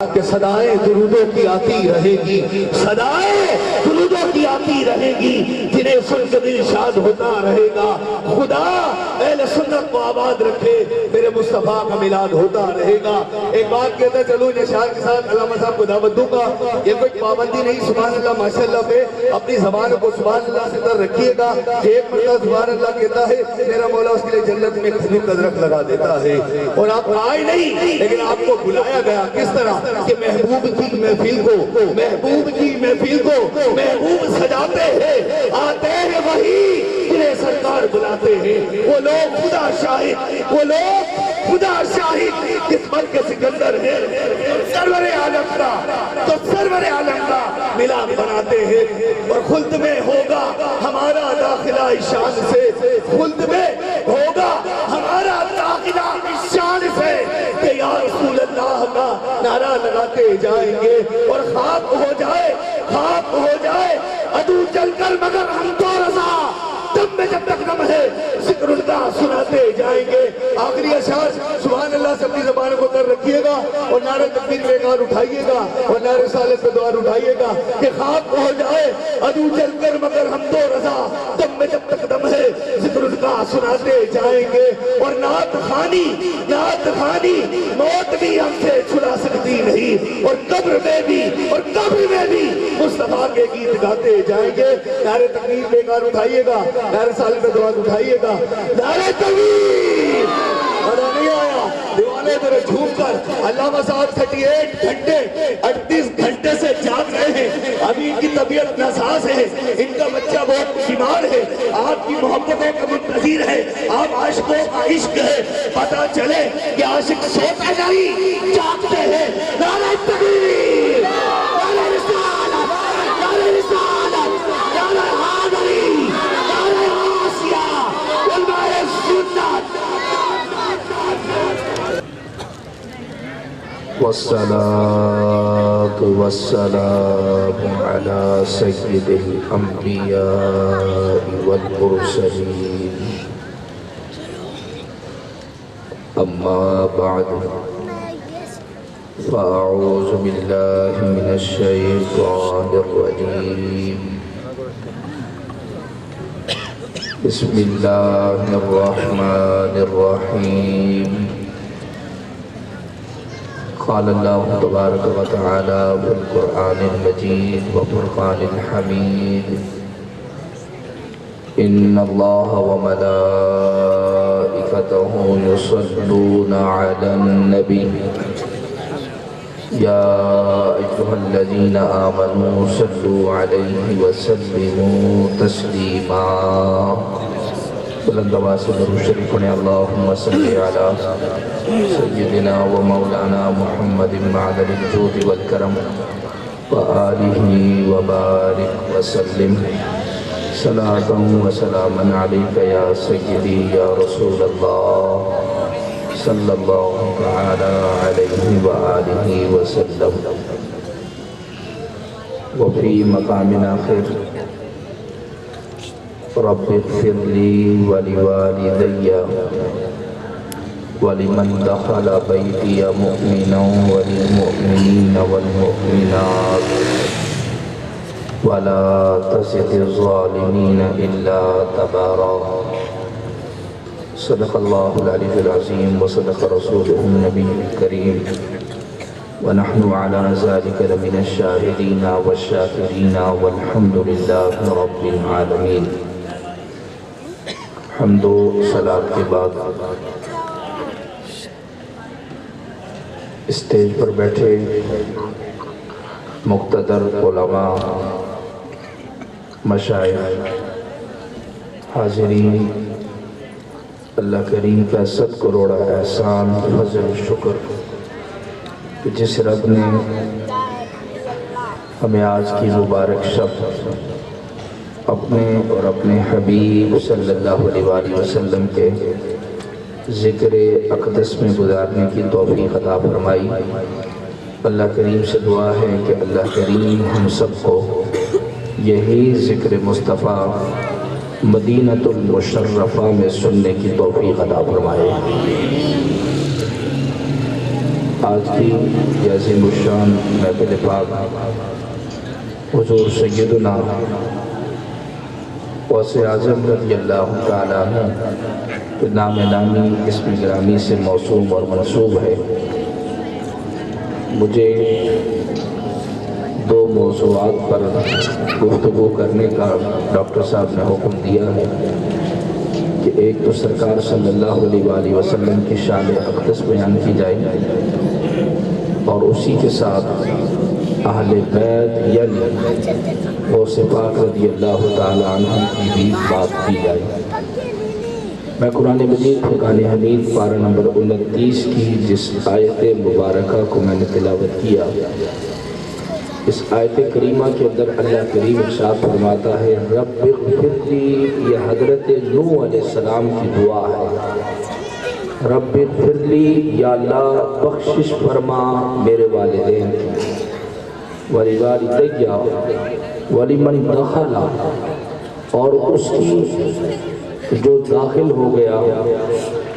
کہ صدائیں درودوں کی آتی رہے گی، صدائیں درودوں کی آتی رہے گی، جنہیں سن کے دل شاد ہوتا رہے گا۔ خدا اہل سنت کو آباد رکھے، میرے مصطفیٰ کا میلاد ہوتا رہے گا۔ ایک بات کہتا چلو ان اشعار کے ساتھ علامہ صاحب کو دعوت دوں گا، یہ کوئی پابندی نہیں، سبحان اللہ ماشاءاللہ پہ اپنی زبان کو سبحان اللہ سے در رکھیے گا۔ ایک مرتبہ سبحان اللہ کہتا ہے میرا مولا اس کے لیے جنت میں کھجور کا درخت لگا دیتا ہے، اور آپ آئے نہیں لیکن آپ کو بلایا گیا کس طرح کہ محبوب کی محفل کو، محبوب کی محفل کو محبوب سجاتے ہیں، آتے ہیں وہی جنہیں سرکار بلاتے ہیں۔ وہ لوگ خدا شاہد، وہ لوگ خدا شاہد قسمت کے سکندر ہیں، سرور عالم کا تو سرور عالم کا ملاپ بناتے ہیں۔ اور خلد میں ہوگا ہمارا داخلہ شان سے، خلد میں ہوگا ہمارا داخلہ شان سے، کہ یا رسول اللہ کا نعرہ لگاتے جائیں گے، اور خاک ہو جائے، خاک ہو جائے عدو چل کر مگر ہم تو رضا، دم میں جب تک دم ہے ذکر ان کا سناتے جائیں گے۔ آخری اشعار سبحان اللہ سے اپنی زبان کو کر رکھیے گا، اور نعرہ تکبیر میں ایک اٹھائیے گا، اور نعرہ رسالت پہ دعا اٹھائیے گا کہ خاک ہو جائے عدو چل کر مگر ہم تو رضا، دم میں جب تک دم ہے ذکر ان کا سناتے جائیں گے۔ اور نعت خوانی موت بھی ہم سے چھڑا سکتی نہیں، اور قبر میں بھی مصطفیٰ کے گیت گاتے جائیں گے۔ نعرہ تکبیر میں ایک اٹھائیے گا، نعرہ رسالت پہ دعا اٹھائیے گا، نعرہ تکبیر۔ مزہ نہیں آیا؟ دیوانے ذرا جھوم کر علامہ صاحب 38 گھنٹے سے جاگ رہے ہیں، ابھی ان کی طبیعت ناساز ہے، ان کا بچہ بہت بیمار ہے، آپ کی محبتوں کا منتظر ہے، آپ عاشقوں کا عشق ہے، پتہ چلے کہ عاشق سوتے نہیں جاگتے ہیں۔ نعرہ تکبیر، نعرہ رسالت، نعرہ رسالت، نعرہ حیدری، نعرہ غوثیہ، علماء سنت۔ والصلاة والسلام على سيد الأنبياء والمرسلين، أما بعد فأعوذ بالله من الشيطان الرجيم، بسم الله الرحمن الرحيم۔ قال الله تبارك وتعالى في القرآن المجيد وفرقان الحميد، إن الله وملائكته يصلون على النبي يا أيها الذين آمنوا صلوا عليه وسلموا تسليما۔ بلند آواز سے درود شریف پڑھیں، اللہم صلی علی سیدنا و مولانا محمد معدن الجود والکرم وآلہ وبارک وسلم، صلاۃ و سلاما علیک یا سیدی یا رسول اللہ صلی اللہ تعالی علیہ وآلہ وسلم۔ وفی مقام آخر رب اغفر لی ولوالدی ولمن دخل بیتی مؤمنا وللمؤمنین والمؤمنات ولا تزد الظالمین الا تبارا۔ صدق اللہ العلی العظیم وصدق رسولہ النبی الکریم، ونحن على ذلك لمن الشاهدين والشاكرين والحمد لله رب العالمين۔ حمد و صلاۃ کے بعد اسٹیج پر بیٹھے مقتدر علماء، مشائخ، حاضرین، اللہ کریم کا 100 کروڑ احسان، فضل، شکر کہ جس رب نے ہمیں آج کی مبارک شب اپنے اور اپنے حبیب صلی اللہ علیہ وآلہ وسلم کے ذکر اقدس میں گزارنے کی توفیق عطا فرمائی۔ اللہ کریم سے دعا ہے کہ اللہ کریم ہم سب کو یہی ذکر مصطفیٰ مدینۃ المشرفہ میں سننے کی توفیق عطا فرمائے۔ آج کی یہ عظیم الشان محفل پاک حضور سیدنا غوث اعظم رضی اللہ تعالیٰ عنہ نام نامی اسم گرامی سے موسوم اور منسوب ہے۔ مجھے دو موضوعات پر گفتگو کرنے کا ڈاکٹر صاحب نے حکم دیا ہے کہ ایک تو سرکار صلی اللہ علیہ وآلہ وسلم کی شان اقدس بیان کی جائے اور اسی کے ساتھ اہل بیت یعنی غوث پاک رضی اللہ تعالیٰ عنہ کی بھی بات کی جائے۔ میں قرآن مجید فرقان حمید پارہ نمبر 29 کی جس آیت مبارکہ کو میں نے تلاوت کیا، اس آیت کریمہ کے اندر اللہ کریم ارشاد فرماتا ہے رب اغفر لی، یہ حضرت نوح علیہ السلام کی دعا ہے۔ رب اغفر لی، یا اللہ بخشش فرما میرے والدین کی، ولوالدی ولمن دخل، اور اس کی جو داخل ہو گیا،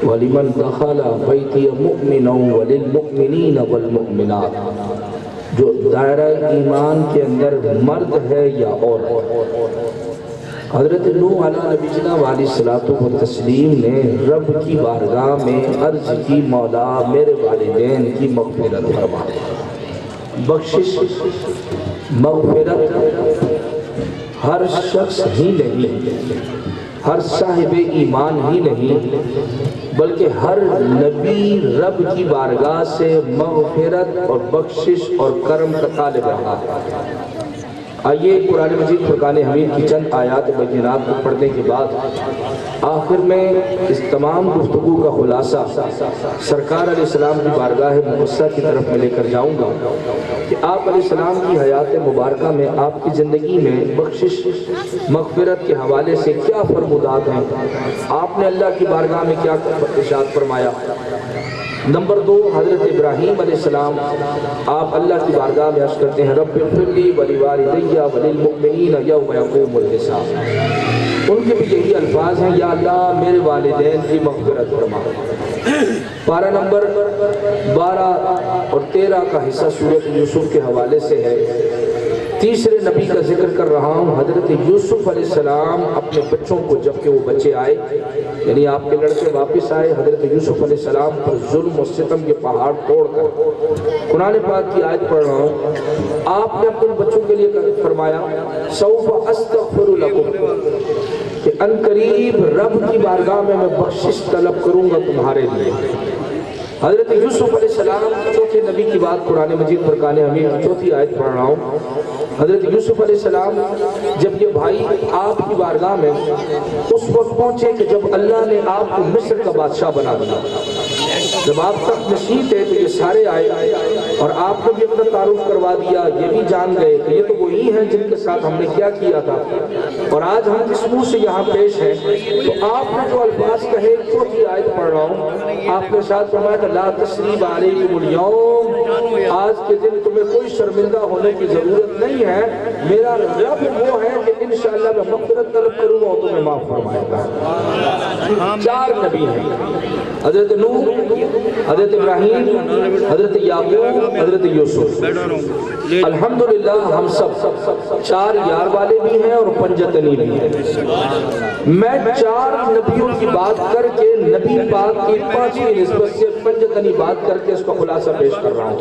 ولمن دخل بیتی مؤمنا وللمؤمنین والمؤمنات، جو دائرہ ایمان کے اندر مرد ہے یا عورت۔ حضرت نوح علیہ نبینا علیہ الصلوۃ والتسلیم نے رب کی بارگاہ میں عرض کی مولا میرے والدین کی مغفرت فرما۔ بخشش مغفرت ہر شخص ہی نہیں، ہر صاحب ایمان ہی نہیں، بلکہ ہر نبی رب کی بارگاہ سے مغفرت اور بخشش اور کرم کا طالب رہا۔ آئیے قرآن مجید فرقان حمید کی چند آیات بینات کو پڑھنے کے بعد آخر میں اس تمام گفتگو کا خلاصہ سرکار علیہ السلام کی بارگاہ مقدسہ کی طرف میں لے کر جاؤں گا کہ آپ علیہ السلام کی حیات مبارکہ میں آپ کی زندگی میں بخشش مغفرت کے حوالے سے کیا فرمودات ہیں، آپ نے اللہ کی بارگاہ میں کیا ارشاد فرمایا۔ نمبر 2، حضرت ابراہیم علیہ السلام آپ اللہ کی بارگاہ میں عرض کرتے ہیں رب اغفر لی ولوالدی وللمؤمنین یوم یقوم الحساب۔ ان کے بھی یہی الفاظ ہیں یا اللہ میرے والدین کی مغفرت فرما۔ پارہ نمبر 12 اور 13 کا حصہ سورۃ یوسف کے حوالے سے ہے۔ تیسرے نبی کا ذکر کر رہا ہوں، حضرت یوسف علیہ السلام اپنے بچوں کو جب کہ وہ بچے آئے، یعنی آپ کے لڑکے واپس آئے، حضرت یوسف علیہ السلام پر ظلم و ستم کے پہاڑ توڑ کر قرآن پاک کی آیت پڑھ رہا ہوں، آپ نے اپنے بچوں کے لیے فرمایا سوف استغفر لکم، کہ ان قریب رب کی بارگاہ میں بخشش طلب کروں گا تمہارے لیے۔ حضرت یوسف علیہ السلام چوتھے نبی کی بات قرآن مجید فرقان حمید کی چوتھی آیت پڑھ رہا ہوں۔ حضرت یوسف علیہ السلام جب یہ بھائی آپ کی بارگاہ میں اس وقت پہنچے کہ جب اللہ نے آپ کو مصر کا بادشاہ بنا دیا، جب آپ تک نشین تھے تو یہ سارے آئے اور آپ کو بھی اپنا تعارف کروا دیا، یہ بھی جان گئے کہ یہ تو وہی ہیں جن کے ساتھ ہم نے کیا کیا تھا اور آج ہم کس منہ سے یہاں پیش ہیں۔ تو آپ نے جو الفاظ کہے چوتھی آیت پڑھ رہا ہوں، آپ نے ساتھ فرمایا کہ لا تثریب علیکم اليوم، آج کے دن تمہیں کوئی شرمندہ ہونے کی ضرورت نہیں ہے، میرا رب وہ ہے کہ انشاءاللہ میں مغفرت طلب کروں گا اور تمہیں معاف فرمائے گا۔ 4 نبی ہیں، حضرت نوح، حضرت ابراہیم، حضرت یعقوب، حضرت یوسف۔ الحمدللہ ہم سب 4 یار والے بھی ہیں اور پنجتنی بھی ہیں۔ میں 4 نبیوں کی بات کر کے نبی پاک کی 5ویں نسبت سے پنجتنی بات کر کے اس کا خلاصہ پیش کر رہا ہوں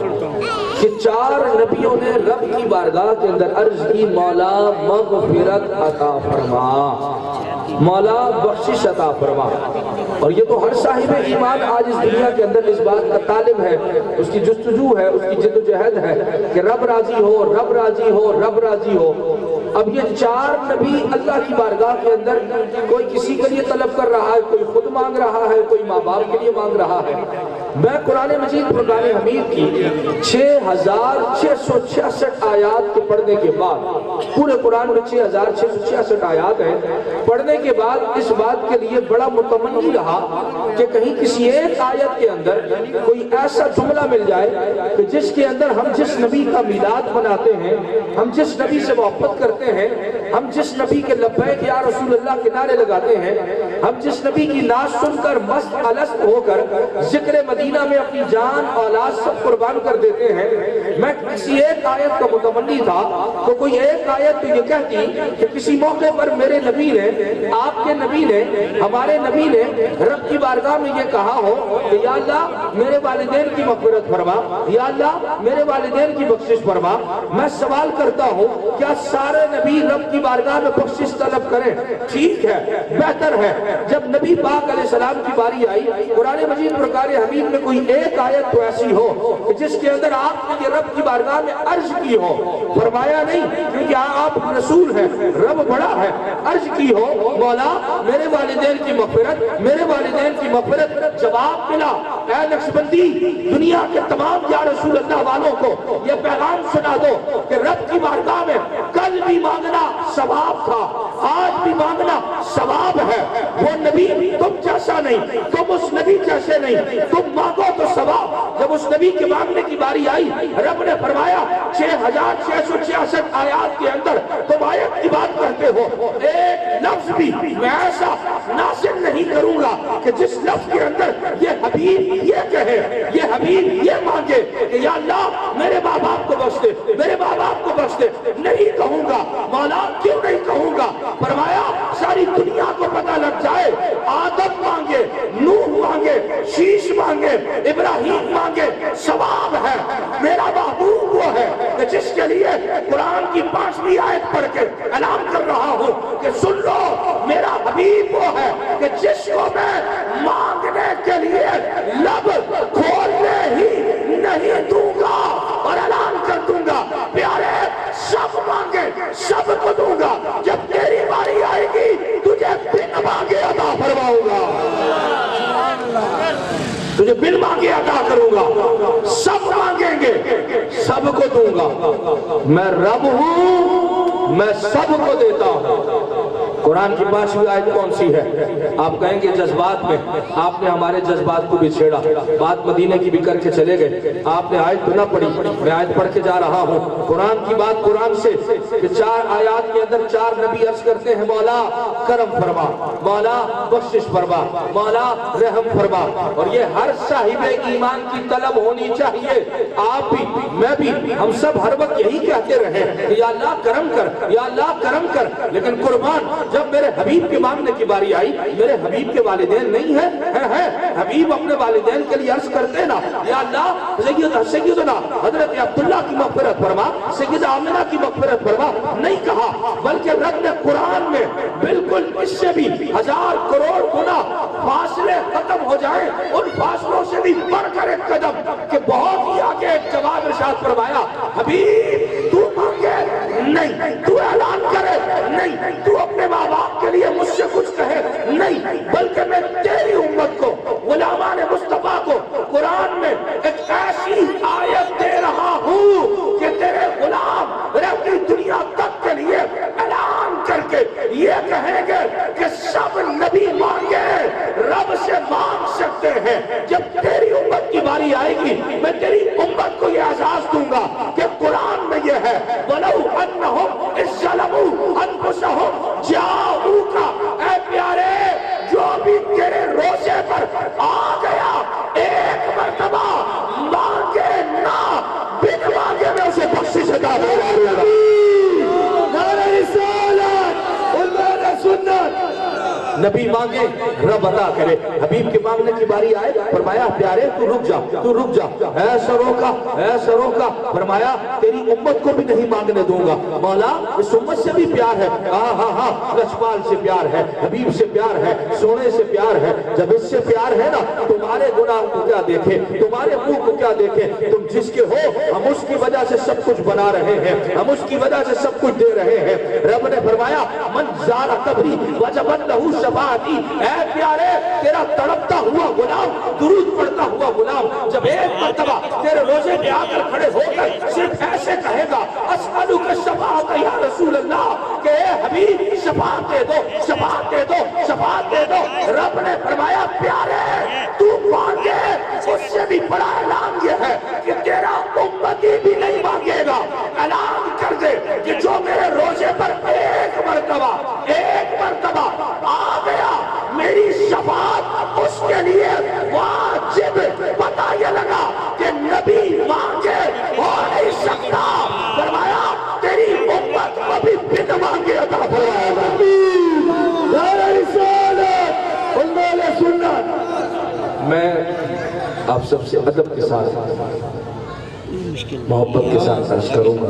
کہ 4 نبیوں نے رب کی بارگاہ کے اندر عرض کی مولا مغفرت عطا فرما، مولا بخشش عطا فرما۔ اور یہ تو ہر صاحب ایمان آج اس دنیا کے اندر اس بات کا طالب ہے، اس کی جستجو ہے، اس کی جد و جہد ہے کہ رب راضی ہو، رب راضی ہو، رب راضی ہو۔ اب یہ 4 نبی اللہ کی بارگاہ کے اندر کوئی کسی کے لیے طلب کر رہا ہے، کوئی خود مانگ رہا ہے، کوئی ماں باپ کے لیے مانگ رہا ہے۔ میں قرآن مجید فرقان حمید کی 6666 آیات کے پڑھنے کے بعد، پورے قرآن میں 6666 آیات ہیں، پڑھنے کے بعد اس بات کے لیے بڑا متمنی رہا کہ کہیں کسی ایک آیت کے اندر کوئی ایسا جملہ مل جائے کہ جس کے اندر ہم جس نبی کا میلاد مناتے ہیں، ہم جس نبی سے محبت کرتے ہیں، ہم جس نبی کے لبیک یا رسول اللہ کے نعرے لگاتے ہیں، ہم جس نبی کی ناز سن کر مست الست ہو کر ذکر مدینہ میں اپنی جان اولاد سب قربان کر دیتے ہیں، میں کسی ایک آیت کا متمنی تھا تو کوئی ایک آیت تو یہ کہتی کہ کسی موقع پر میرے نبی نے، آپ کے نبی نے، ہمارے نبی نے رب کی بارگاہ میں یہ کہا ہو کہ یا اللہ میرے والدین کی مغفرت فرما، یا اللہ میرے والدین کی بخشش فرما۔ میں سوال کرتا ہوں کیا سارے نبی رب کی بارگاہ میں بخشش طلب کریں؟ ٹھیک ہے، بہتر ہے۔ جب نبی پاک علیہ السلام کی باری آئی، قرآن مجید پرکار حبیب میں کوئی ایک آیت تو ایسی ہو جس کے اندر آپ نے یہ رب کی بارگاہ میں عرض کی ہو، فرمایا نہیں کیونکہ آپ رسول ہیں، رب بڑا ہے، عرض کی ہو مولا میرے والدین کی مغفرت، میرے والدین کی مغفرت۔ جواب ملا، اے نقشبندی دنیا کے تمام یا رسول اللہ والوں کو یہ پیغام سنا دو کہ رب کی بارگاہ میں کل بھی مانگنا ثواب تھا، آج بھی مانگنا ثواب ہے۔ وہ نبی تم جیسا نہیں، تم اس نبی جیسے نہیں، تم مانگو تو ثواب۔ جب اس نبی کے مانگنے کی باری آئی، رب نے فرمایا 6666 آیات کے اندر تم آیت کی بات کرتے ہو، ایک لفظ بھی میں ایسا نازل نہیں کروں گا کہ جس لفظ کے اندر یہ حبیب یہ کہے، یہ حبیب یہ مانگے کہ یا اللہ میرے ماں باپ کو بخش دے، میرے ماں باپ کو بخش دے، نہیں کہوں گا۔ مولا کیوں نہیں کہوں گا؟ فرمایا ساری دنیا کو پتہ لگ جائے، آدم مانگے، نوح مانگے، شیش مانگے، ابراہیم مانگے، ثواب ہے۔ میرا محبوب وہ ہے کہ جس کے لیے قرآن کی 5ویں آیت پڑھ کے اعلان کر رہا ہوں کہ سن لو، میرا حبیب وہ ہے کہ جس کو میں مانگنے کے لیے لب کھولنے ہی نہیں دوں گا اور اعلان کر دوں گا پیارے سب مانگے سب کو دوں گا۔ جب تیری باری آئے گی تجھے بن مانگے عطا فرماؤں گا، تجھے بن مانگے عطا کروں گا، سب مانگیں گے سب کو دوں گا۔ میں رب ہوں، میں سب کو دیتا ہوں۔ قرآن کی 5ویں آیت کون سی ہے؟ آپ کہیں گے جذبات میں، آپ نے ہمارے جذبات کو بھی چھیڑا، بات مدینے کی بھی کر کے چلے گئے، آپ نے آیت تو نہ پڑھی، میں آیت پڑھ کے جا رہا ہوں۔ قرآن کی بات قرآن سے کہ 4 آیات کے اندر 4 نبی عرض کرتے ہیں مولا کرم فرما، مولا بخشش فرما، مولا رحم فرما۔ اور یہ ہر صاحب ایمان کی طلب ہونی چاہیے، آپ بھی میں بھی ہم سب ہر وقت یہی کہتے رہے کہ یا اللہ کرم کر، یا اللہ کرم کر۔ لیکن قربان جب میرے حبیب کے مانگنے کی باری آئی، میرے حبیب کے والدین نہیں ہیں، حبیب اپنے والدین کے لیے عرض کرتے نا یا اللہ سیدنا حضرت عبداللہ کی مغفرت فرما، سیدہ آمنہ کی مغفرت فرما، نہیں کہا، بلکہ رب نے قرآن میں بالکل اس سے بھی 1000 کروڑ گنا فاصلے ختم ہو جائیں، ان فاصلوں سے بھی بڑھ کر ایک قدم کہ بہت ہی آگے ایک جواب ارشاد فرمایا، حبیب تو مانگے نہیں، تو اعلان کرے نہیں، تو اپنے ماں باپ کے لیے مجھ سے کچھ کہے نہیں، بلکہ میں تیری امت کو، غلامان مصطفیٰ کو قرآن میں ایک ایسی آیت دے رہا ہوں کہ تیرے غلام رہتی دنیا تک کے لیے اعلان کر کے یہ کہیں گے کہ سب نبی مانگے رب سے مانگ سکتے ہیں۔ جب تیری امت کی باری آئے گی میں تیری امت کو یہ اعزاز دوں گا کہ قرآن میں یہ ہے وَلَوْ أَنَّهُمْ إِذْ ظَلَمُوا أَنفُسَهُمْ جَاءُوكَ، اے پیارے جو بھی تیرے روزے پر آ گیا ایک مرتبہ مانگے نہ، بن مانگے میں اسے بخشش عطا فرماؤں گا۔ نعرہ رسالت، علماء سنت، نبی مانگے رب عطا کرے۔ حبیب کے مانگنے کی باری آئے، فرمایا پیارے تو رک جا، تو رک جا، اے سروں کا، فرمایا تیری امت کو بھی نہیں مانگنے دوں گا۔ مولا اس امت سے بھی پیار ہے، ہاں لچپال سے پیار ہے، حبیب سے پیار ہے، سونے سے پیار ہے۔ جب اس سے پیار ہے نا تمہارے گناہ کو کیا دیکھے، تمہارے منہ کو کیا دیکھے، تم جس کے ہو ہم اس کی وجہ سے سب کچھ بنا رہے ہیں، ہم اس کی وجہ سے سب کچھ دے رہے ہیں۔ رب نے فرمایا من زار قبری وجبت لہو شفاعتی، اے پیارے تیرا تڑپتا ہوا غلام، درود پڑھتا ہوا غلام جب ایک مرتبہ تیرے روزے پہ آ کر کھڑے ہو کر صرف ایسے کہے گا اسألک الشفاعت یا رسول اللہ کہ اے حبیب شفاعت دے دو، شفاعت دے دو، شفاعت دے دو، رب نے فرمایا پیارے تو مانگے اس سے بھی بڑا اعلان یہ ہے کہ تیرا امتی بھی نہیں مانگے گا۔ اعلان کر دے کہ جو میرے روزے پر ایک مرتبہ آ گیا میری عطا فرمائے گا۔ نعرہ رسالت، امت سنت۔ میں آپ سب سے ادب کے ساتھ محبت کے ساتھ عرض کروں گا،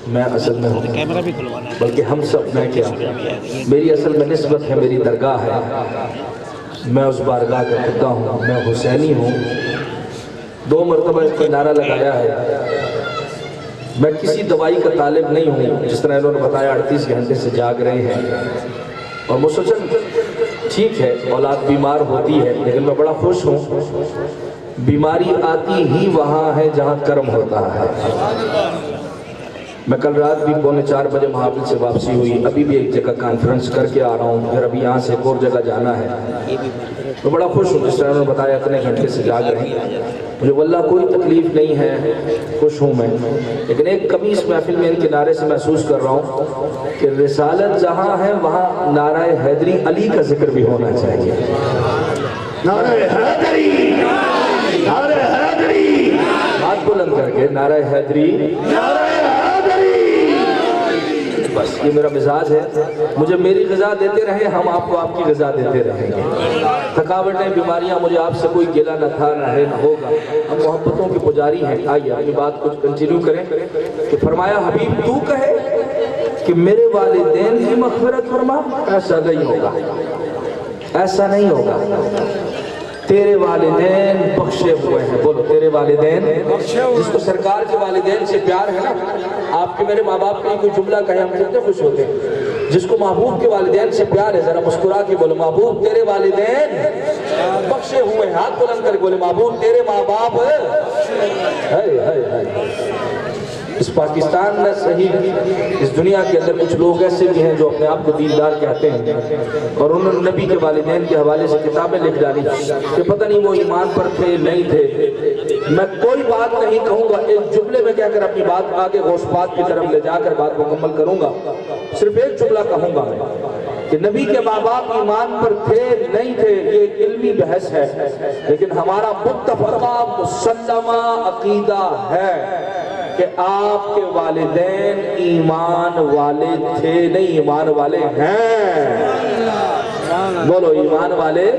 میں اصل میں ہوں، بلکہ ہم سب، میں کیا، میری اصل میں نسبت ہے، میری درگاہ ہے، میں اس بارگاہ کا خطہ ہوں، میں حسینی ہوں۔ 2 مرتبہ اس کو نعرہ لگایا ہے۔ میں کسی دوائی کا طالب نہیں ہوں، جس طرح انہوں نے بتایا 38 گھنٹے سے جاگ رہے ہیں، اور مسلسل ٹھیک ہے اولاد بیمار ہوتی ہے، لیکن میں بڑا خوش ہوں، بیماری آتی ہی وہاں ہے جہاں کرم ہوتا ہے۔ میں کل رات بھی 3:45 بجے محافل سے واپسی ہوئی، ابھی بھی ایک جگہ کانفرنس کر کے آ رہا ہوں، پھر ابھی یہاں سے ایک اور جگہ جانا ہے۔ میں بڑا خوش ہوں، جس طرح انہوں نے بتایا اتنے گھنٹے سے جاگ رہے ہیں، مجھے واللہ کوئی تکلیف نہیں ہے، خوش ہوں میں، لیکن ایک کمی اس محفل میں ان کے نعرے سے محسوس کر رہا ہوں کہ رسالت جہاں ہے وہاں نعرہ حیدری علی کا ذکر بھی ہونا چاہیے۔ نعرہ حیدری، نعرہ حیدری، ہاتھ بلند کر کے نعرہ حیدری، نعرہ حیدری۔ بس یہ میرا مزاج ہے، مجھے میری غذا دیتے رہیں، ہم آپ کو آپ کی غذا دیتے رہیں گے۔ تھکاوٹیں، بیماریاں، مجھے آپ سے کوئی گلہ نہ تھا، نہ ہے، نہ ہوگا، ہم محبتوں کے پجاری ہیں۔ آئیے اپنی بات کچھ کنٹینیو کریں کہ فرمایا حبیب تو کہے کہ میرے والدین کی مغفرت فرما، ایسا نہیں ہوگا، ایسا نہیں ہوگا، تیرے والدین بخشے ہوئے ہیں۔ بولو تیرے والدین، جس کو سرکار کے والدین سے پیار ہے نا، آپ کے میرے ماں باپ کے لیے کوئی جملہ کہے ہم کتنے خوش ہوتے ہیں۔ جس کو محبوب کے والدین سے پیار ہے ذرا مسکرا کے بولو محبوب تیرے والدین بخشے ہوئے ہیں۔ ہاتھ بلند کر کے بولے محبوب تیرے ماں باپ اس پاکستان میں صحیح، اس دنیا کے اندر کچھ لوگ ایسے بھی ہیں جو اپنے آپ کو دیندار کہتے ہیں، اور انہوں نے نبی کے والدین کے حوالے سے کتابیں لکھ ڈالی کہ پتہ نہیں وہ ایمان پر تھے نہیں تھے۔ میں کوئی بات نہیں کہوں گا، ایک جملے میں کہہ کر اپنی بات آگے غوث پاک کی طرف لے جا کر بات مکمل کروں گا۔ صرف ایک جملہ کہوں گا میں کہ نبی کے ماں باپ ایمان پر تھے نہیں تھے، یہ ایک علمی بحث ہے، لیکن ہمارا متفقہ مسلمہ عقیدہ ہے کہ آپ کے والدین ایمان والے تھے نہیں، ایمان والے ہیں۔ بولو ایمان والے۔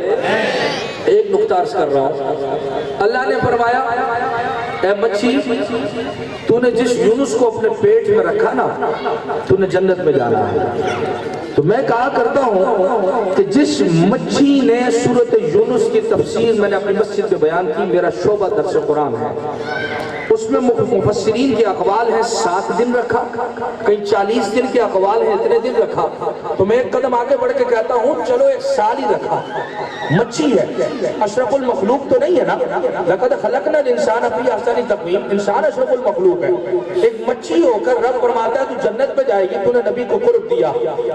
ایک نقطہ عرض کر رہا ہوں، اللہ نے فرمایا اے مچھی تو نے جس یونس کو اپنے پیٹ میں رکھا نا تو نے جنت میں جانا ہے۔ تو میں کہا کرتا ہوں کہ جس مچھی نے سورۃ یونس کی تفسیر میں نے اپنی مسجد میں بیان کی، میرا شعبہ درس قرآن ہے، اس میں مفسرین کے اقوال ہیں 7 دن رکھا، کئی 40 دن کے اقوال ہیں اتنے دن رکھا، تو میں ایک قدم آگے بڑھ کے کہتا ہوں چلو 1 سال ہی رکھا۔ مچھی ہے، اشرف المخلوق تو نہیں ہے نا، لقد خلقنا الانسان فی احسن تقویم، انسان اشرف المخلوق ہے۔ ایک مچھی ہو کر رب فرماتا ہے تو جنت میں جائے گی، تو نے نبی کو قرب دیا۔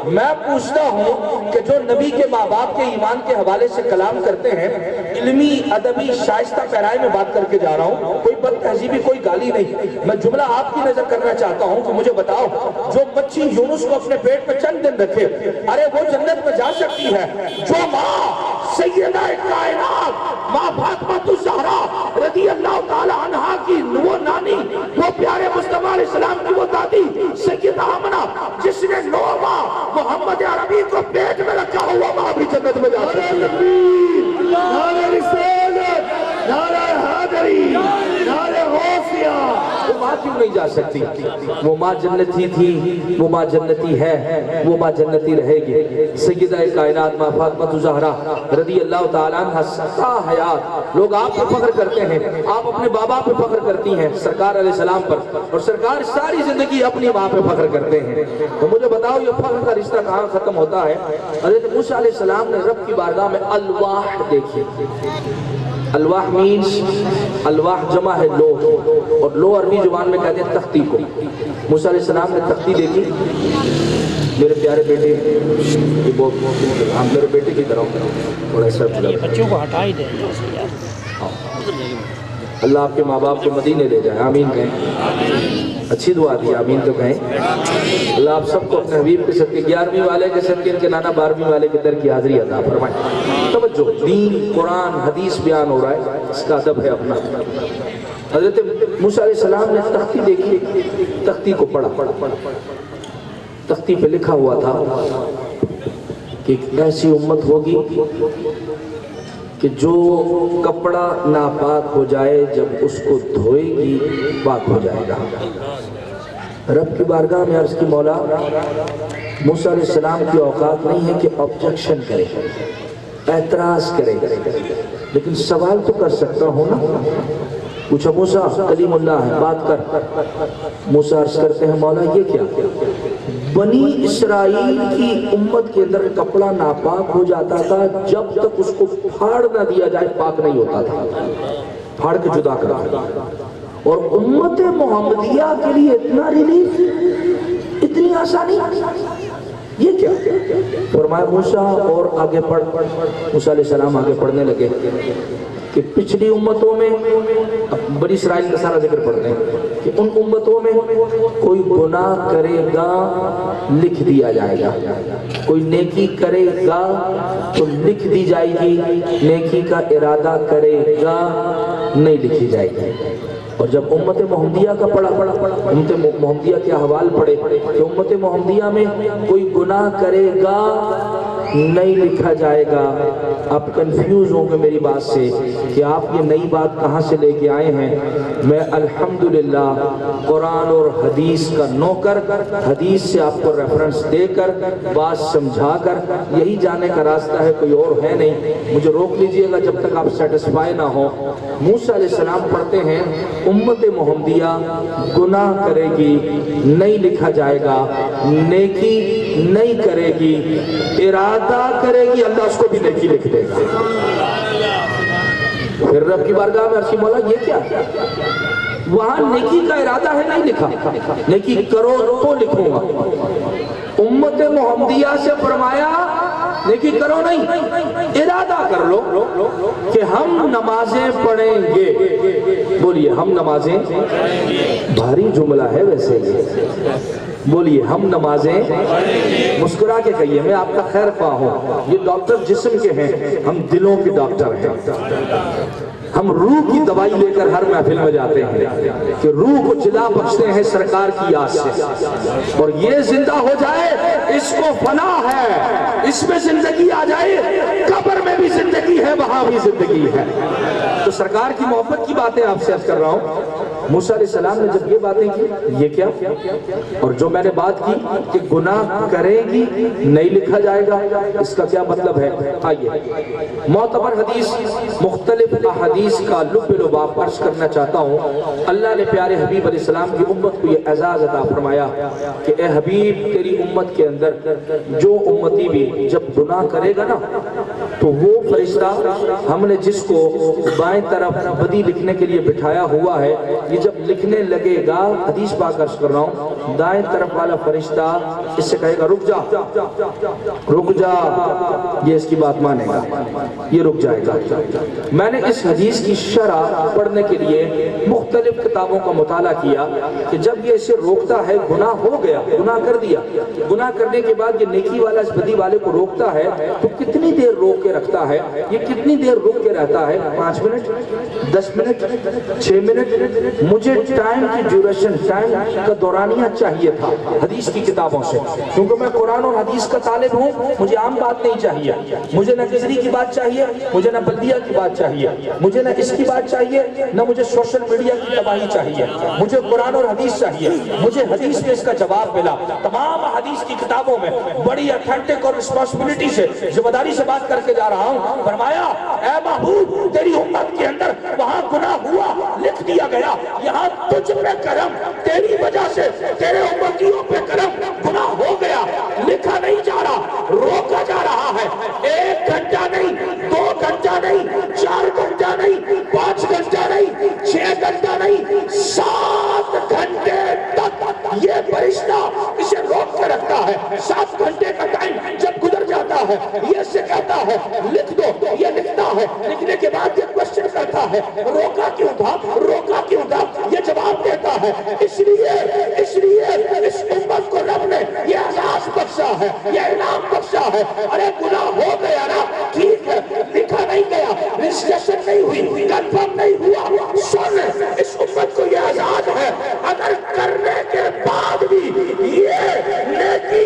میں پوچھتا ہوں کہ جو نبی کے ماں باپ کے ایمان کے حوالے سے کلام کرتے ہیں، علمی ادبی شائستہ پیرائے میں بات کر کے جا رہا ہوں، کوئی بد تہذیبی کوئی گالی نہیں، میں جملہ آپ کی نظر کرنا چاہتا ہوں کہ مجھے بتاؤ جو مچھی یونس کو اپنے پیٹ میں چند دن رکھے، ارے وہ جنت میں جا سکتی ہے؟ جو ماں سیدہ کائنات ماں فاطمہ الزہرا رضی اللہ تعالی عنہا کی وہ نانی، وہ پیارے مصطفیٰ علیہ السلام کی وہ دادی سیدہ آمنہ، جس نے 9 ماہ محمد عربی کو پیٹ میں رکھا ہوا ماں بھی جنت میں جا سکتی ہے۔ نعرہ رسالت، نعرہ حیدری، نعرہ غوثیہ۔ وہ ماں کیوں نہیں جا سکتی؟ وہ ماں جنتی تھی، وہ ماں جنتی ہے، وہ ماں جنتی رہے گی۔ سیدہ کائنات ماں فاطمہ الزہرا رضی اللہ تعالیٰ عنہ ستا حیات، لوگ آپ پر فخر کرتے ہیں، آپ اپنے بابا پہ فخر کرتی ہیں سرکار علیہ السلام پر، اور سرکار ساری زندگی اپنی ماں پہ فخر کرتے ہیں۔ تو مجھے بتاؤ یہ فخر کا رشتہ کہاں ختم ہوتا ہے؟ حضرت موسیٰ علیہ السلام نے رب کی بارگاہ میں الواح دیکھی۔ الواح مینس، الواح جمع ہے لوح، اور لوح عربی زبان میں کہتے ہیں تختی کو۔ موسیٰ علیہ السلام نے تختی دیکھی، میرے پیارے بیٹے، یہ بہت ہم میرے بیٹے کی طرح تھوڑا سا بچوں کو ہٹا ہی دیں یار۔ اللہ آپ کے ماں باپ کو مدینے لے جائے، آمین کہیں، اچھی دعا دی، آمین تو کہیں۔ اللہ آپ سب کو اپنے حبیب کے صدقے 11ویں والے کے صدقے ان کے نانا 12ویں والے کے در کی حاضری عطا فرمائے۔ توجہ، دین قرآن حدیث بیان ہو رہا ہے، اس کا ادب ہے اپنا۔ حضرت موسیٰ علیہ السلام نے تختی دیکھی، تختی کو پڑھا، تختی پہ لکھا ہوا تھا کہ ایک ایسی امت ہوگی کہ جو کپڑا ناپاک ہو جائے جب اس کو دھوئے گی پاک ہو جائے گا۔ رب کی بارگاہ میں عرض کی مولا موسیٰ علیہ السلام کی اوقات نہیں ہے کہ آبجیکشن کرے، اعتراض کرے، لیکن سوال تو کر سکتا ہوں نا۔ پوچھا موسیٰ کلیم اللہ ہے، بات کر۔ موسیٰ عرض کرتے ہیں مولا یہ کیا؟ بنی اسرائیل کی امت کے اندر کپڑا ناپاک ہو جاتا تھا جب تک اس کو پھاڑ نہ دیا جائے پاک نہیں ہوتا تھا، پھاڑ کے جدا کرا۔ اور امت محمدیہ کے لیے اتنا ریلیف، اتنی آسانی، یہ کیا؟ فرمایا موسیٰ اور آگے پڑھ۔ موسیٰ علیہ السلام آگے پڑھنے لگے کہ پچھلی امتوں میں، بنی اسرائیل کا سارا ذکر پڑھتے ہیں کہ ان امتوں میں کوئی گناہ کرے گا لکھ دیا جائے گا، کوئی نیکی کرے گا تو لکھ دی جائے گی، نیکی کا ارادہ کرے گا نہیں لکھی جائے گی۔ اور جب امت محمدیہ کا پڑھا، امت محمدیہ کے احوال پڑھے کہ امت محمدیہ میں کوئی گناہ کرے گا نہیں لکھا جائے گا۔ آپ کنفیوز ہوں گے میری بات سے کہ آپ یہ نئی بات کہاں سے لے کے آئے ہیں۔ میں الحمدللہ قرآن اور حدیث کا نوکر، حدیث سے آپ کو ریفرنس دے کر بات سمجھا کر یہی جانے کا راستہ ہے، کوئی اور ہے نہیں۔ مجھے روک لیجئے گا جب تک آپ سیٹسفائی نہ ہو۔ موسیٰ علیہ السلام پڑھتے ہیں امت محمدیہ گناہ کرے گی نہیں لکھا جائے گا، نیکی نہیں کرے گی، ارادہ کرے گی اللہ اس کو بھی نیکی لکھ دے گا۔ پھر رب کی بارگاہ میں عرض کی مولا یہ کیا؟ وہاں نیکی کا ارادہ ہے نہیں لکھا، نیکی کرو تو لکھوں گا۔ امت محمدیہ سے فرمایا نیکی کرو نہیں، ارادہ کر لو کہ ہم نمازیں پڑھیں گے۔ بولیے ہم نمازیں، بھاری جملہ ہے ویسے یہ، بولیے ہم نمازیں، مسکرا کے کہیے، میں آپ کا خیر خواہ ہوں۔ یہ ڈاکٹر جسم کے ہیں، ہم دلوں کے ڈاکٹر ہیں۔ ہم روح کی دوائی لے کر ہر محفل میں جاتے ہیں کہ روح کو جلا بخشتے ہیں سرکار کی یاد سے، اور یہ زندہ ہو جائے اس کو فنا ہے، اس میں زندگی آ جائے، قبر میں بھی زندگی ہے، وہاں بھی زندگی ہے۔ تو سرکار کی محبت کی باتیں آپ سے عرض کر رہا ہوں۔ موسیٰ علیہ السلام نے جب یہ باتیں کی، یہ کیا؟ اور جو میں نے بات کی کہ گناہ کرے گی نہیں لکھا جائے گا، اس کا کیا مطلب ہے؟ آئیے معتبر حدیث، مختلف احادیث کا لب لباب عرض کرنا چاہتا ہوں۔ اللہ نے پیارے حبیب علیہ السلام کی امت کو یہ اعزاز عطا فرمایا کہ اے حبیب تیری امت کے اندر جو امتی بھی جب گناہ کرے گا نا تو وہ فرشتہ ہم نے جس کو بائیں طرف بدی لکھنے کے لیے بٹھایا ہوا ہے، یہ جب لکھنے لگے گا، حدیث پاک عرض کر رہا ہوں، دائیں طرف والا فرشتہ اس سے کہے گا رک جا، رک جا، یہ اس کی بات مانے گا، یہ رک جائے گا۔ میں نے اس حدیث کی شرح پڑھنے کے لیے مختلف کتابوں کا مطالعہ کیا کہ جب یہ اسے روکتا ہے، گناہ ہو گیا، گناہ کر دیا، گناہ کرنے کے بعد یہ نیکی والا اس بدی والے کو روکتا ہے تو کتنی دیر روک کے رکھتا ہے؟ یہ کتنی دیر روک کے رہتا ہے؟ 5 منٹ، 10 منٹ، 6 منٹ؟ مجھے ٹائم کی ڈیوریشن، ٹائم کا دورانیہ چاہیے تھا حدیث کی کتابوں سے، کیونکہ میں قرآن اور حدیث کا طالب ہوں۔ مجھے عام بات نہیں چاہیے، مجھے نہ کسری کی بات چاہیے، مجھے نہ بلدیہ کی بات چاہیے، مجھے نہ اس کی بات چاہیے، نہ مجھے سوشل میڈیا کی تباہی چاہیے، مجھے قرآن اور حدیث چاہیے۔ مجھے حدیث میں اس کا جواب ملا۔ تمام حدیث کی کتابوں میں بڑی اتھینٹک اور رسپانسبلٹی سے، ذمہ داری سے بات کر کے جا رہا ہوں۔ فرمایا اے محبوب تیری امت کے اندر وہاں گناہ ہوا، لکھ دیا گیا، یہاں تجھ پہ کرم، تیری وجہ سے تیرے امتیوں پہ کرم، گناہ ہو گیا، لکھا نہیں جا رہا، روکا جا رہا ہے۔ 1 گھنٹہ نہیں، 2 گھنٹہ نہیں، 4 گھنٹہ نہیں، 5 گھنٹہ نہیں، 6 گھنٹہ نہیں، 7 گھنٹے تک یہ فرشتہ اسے روک کے رکھتا ہے۔ 7 گھنٹے کا ٹائم جب گزر جاتا ہے، یہ اسے کہتا ہے لکھ دو، یہ لکھتا ہے، لکھنے کے بعد یہ کوشچن کرتا ہے روکا کیوں تھا، روکا کیوں تھا، یہ جواب دیتا ہے اس لیے اس امت کو رب نے یہ اعزاز بخشا ہے، یہ انعام بخشا ہے۔ ارے گناہ ہو گیا نا، ٹھیک ہے، لکھا نہیں گیا، رجسٹریشن نہیں ہوئی، کنفرم نہیں ہوا، سن اس امت کو یہ اعزاز ہے اگر کرنے کے بعد بھی یہ نیکی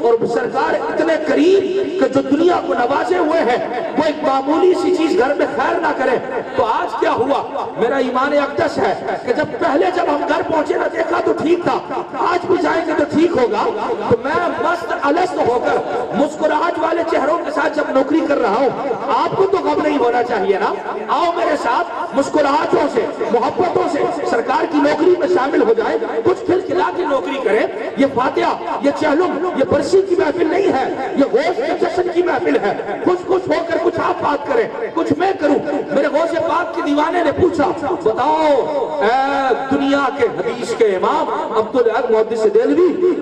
اور سرکار اتنے کریم کہ جو دنیا کو نوازے ہوئے ہیں وہ ایک معمولی سی چیز گھر میں خیر نہ کرے. تو آج کیا ہوا؟ میرا ایمان اقدس ہے کہ جب ہم گھر پہنچے نہ دیکھا تو ٹھیک تھا, آج بھی جائیں گے تو ٹھیک ہوگا. تو میں مست الست ہو کر مسکراہٹ والے چہروں کے ساتھ جب نوکری کر رہا ہوں, آپ کو تو غم نہیں ہونا چاہیے نا. آؤ میرے ساتھ مسکراہٹوں سے, محبتوں سے سرکار کی نوکری میں شامل ہو جائے, کچھ کھل کھلا کے نوکری کرے. یہ فاتحہ, یہ چہلم, یہ برسی کی محفل نہیں ہے, یہ غوث کے جشن کی محفل ہے. خوش ہو کر کچھ آپ بات کریں, کچھ میں کروں. میرے غوث پاک کے دیوانے نے پوچھا, بتاؤ اے دنیا کے حدیث کے امام عبدالحق محدث دہلوی,